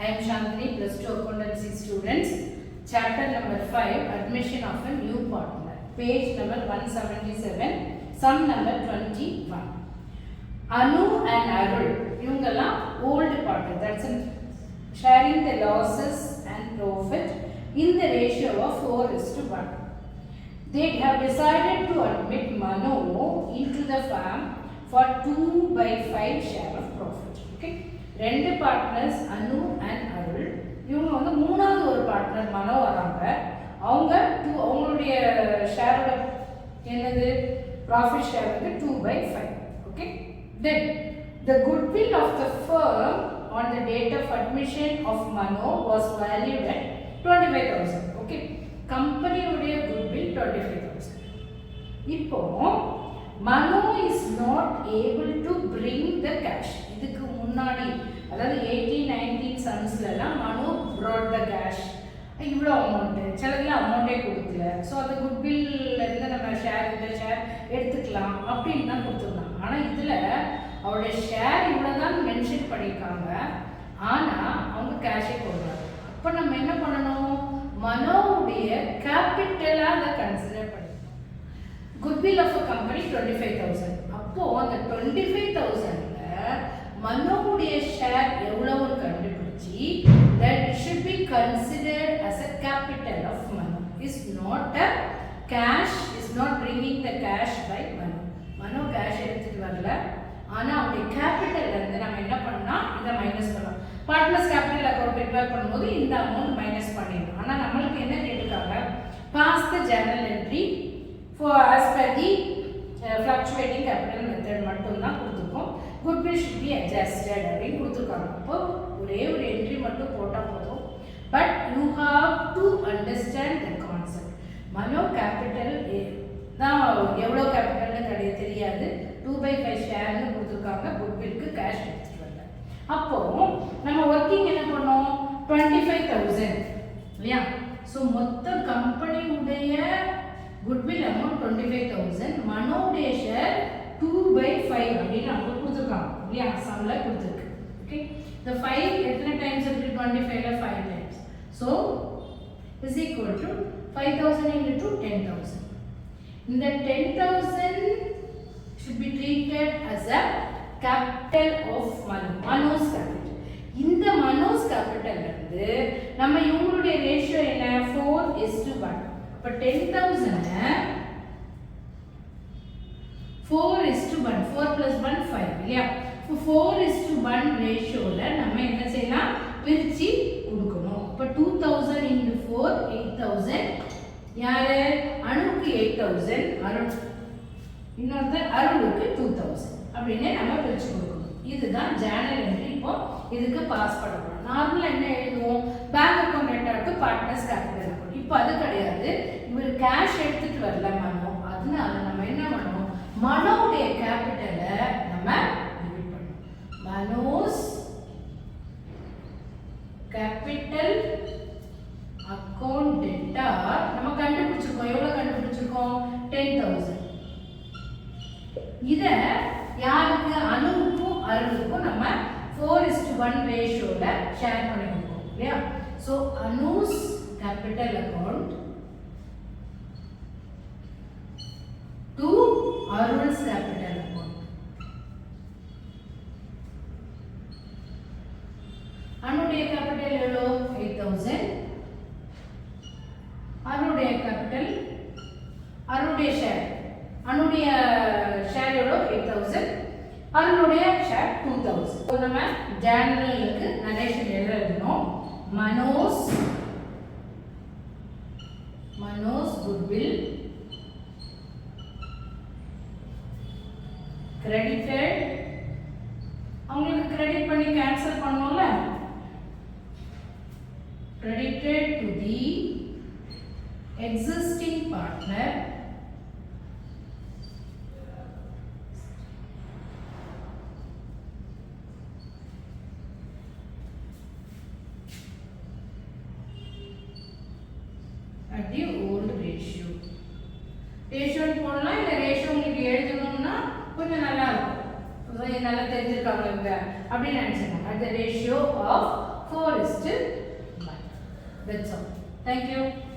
I am Shantini, plus 2 accountancy students. Chapter number 5, admission of a new partner. Page number 177, sum number 21. Anu and Arul, இவங்கெல்லா old partner, that's in sharing the losses and profit in the ratio of 4:1. They have decided to admit Manu into the firm for 2/5 share of profit. Okay, ரெண்டு partners Anu and அருள். இவங்க வந்து மூணாவது ஒரு partner மனோ வராங்க. அவங்க அவங்களுடைய ஷேரோட என்னது profit share வந்து 2/5. Okay, then the goodwill of the firm on the date of admission of Mano was valued at 25,000. Okay, company உடைய goodwill 25,000. இப்போ Mano is not able to bring the cash. இதுக்கு முன்னாடி அதாவது 18-19 சம்ஸ்லாம் மனு brought the cash. இவ்வளோ amount சிலதுல அமௌண்ட்டே கொடுக்கல. So அந்த குட்வில்ல இருந்து நம்ம இந்த ஷேர் எடுத்துக்கலாம் அப்படின்னு தான் கொடுத்துருந்தாங்க. ஆனால் இதில் அவருடைய ஷேர் இவ்வளோ தான் மென்ஷன் பண்ணியிருக்காங்க. ஆனால் அவங்க கேஷே கொடுக்குறாங்க. அப்போ நம்ம என்ன பண்ணணும்? மனோவுடைய கேபிட்டலாக அதை கன்சிடர் பண்ணிக்கணும். Goodwill of a company 25,000. அப்போது அந்த 25,000ல மனோவுடைய ஷேர் எவ்வளவுன்னு கண்டுபிடிச்சி that it should be considered as a capital of Mano. Is not a cash, is not bringing the cash by Mano. Mano cash எடுத்துட்டு வரல. ஆனா அவருடைய கேபிட்டல்ல இருந்து நம்ம என்ன பண்ணா இதை மைனஸ் பண்ணலாம். பார்ட்னர்ஸ் கேபிட்டல் அக்கவுண்ட் ப்ரிப்பேர் பண்ணும்போது இந்த அமௌண்ட் மைனஸ் பண்ணிடணும். ஆனா நம்மளுக்கு என்ன கேட்டிருக்காங்க? pass the journal entry for as per the fluctuating capital method மட்டும் தான் கொடுத்துருக்கோம். goodwill should be adjusted அப்படின்னு கொடுத்துருக்காங்க. அப்போ ஒரே ஒரு என்ட்ரி மட்டும் போட்டால் போதும். But you have to understand the concept. Mano capital தான் எவ்வளோ கேபிட்டல்னு கிடையாது தெரியாது. 2/5 ஷேர்னு கொடுத்துருக்காங்க. குட்வில்க்கு கேஷ் எடுத்துகிட்டு வரல. அப்போது நம்ம ஒர்க்கிங் என்ன பண்ணோம்? 25,000 இல்லையா? ஸோ மொத்த கம்பெனியுடைய குட்வில் அமௌண்ட் 25,000. மனோடைய ஷேர் 2/5 அப்படின்னு அவங்க கொடுத்துருக்காங்க இல்லையா? சம்மில் கொடுத்துருக்கு. ஓகே, இந்த 5 எத்தனை டைம்ஸ் இருக்கு? 25ல 5 times. So is equal to 5,000 into 10,000. இந்த 10,000 should be treated as a capital of Mano. Mano's capital. இந்த Mano's capital இருந்து நம்ம இவங்களுடைய ரேஷியோ என்ன? 4:1. அப்போ 10,000 4:1. 4 plus 1 5 இல்லையா? இப்போ 4:1 ரேஷியோவில் நம்ம என்ன செய்யலாம்? பிரித்து கொடுக்கணும். இப்போ 2,000 into 4 8,000. யாரு? அணுக்கு 8,000, அருள் இன்னொருத்தர் அருளுக்கு 2,000 அப்படின்னு நம்ம பிரித்து கொடுக்கணும். இதுதான் ஜேர்னல் என்ட்ரி. இப்போ இதுக்கு பாஸ் பண்ணணும். நார்மலாக என்ன எழுதுவோம்? பேங்க் அக்கௌண்ட் ரெண்டாருக்கு பார்ட்னர்ஸ் கேபிட்டல் அக்கௌண்ட். இப்போ அது கிடையாது. இவர் கேஷ் எடுத்துட்டு வரல மனோ. அதனால நம்ம என்ன பண்ணுவோம்? மனோவுடைய கேபிட்டலை நம்ம டிவைட் பண்ணுவோம். மனோஸ் கேபிட்டல் அக்கௌண்ட் டெட்டா நம்ம கண்டுபிடிச்சிருக்கோம். எவ்வளோ கண்டுபிடிச்சிருக்கோம்? 10,000. இதை யாருக்கு? அணுவுக்கும் அருளுக்கும் நம்ம 4:1 ரேஷியோவில் ஷேர் பண்ணி கொடுப்போம் இல்லையா? So Anu's capital account to Arul's capital account. அனுடைய கேபிட்டல் எவ்வளோ? 8,000. அருளுடைய கேபிட்டல் அருளுடைய ஷேர் அனுடைய ஷேர் எவ்வளோ? 8,000. அருளுடைய ஷேர் 2,000. இப்போ நம்ம ஜேர்னலுக்கு நரேஷன் எழுதணும். Mano's goodwill credited. அவங்களுக்கு கிரெடிட் பண்ணி கேன்சல் பண்ணோம்ல. credited to the existing partner at the old ratio. Ratio போடலாம். இல்லை ரேஷியோ உங்களுக்கு எழுதணும்னா கொஞ்சம் நல்லா இருக்கும். இருக்காங்க அப்படின்னு நினைச்சாங்க. at the ratio of 4:1. That's all. Thank you.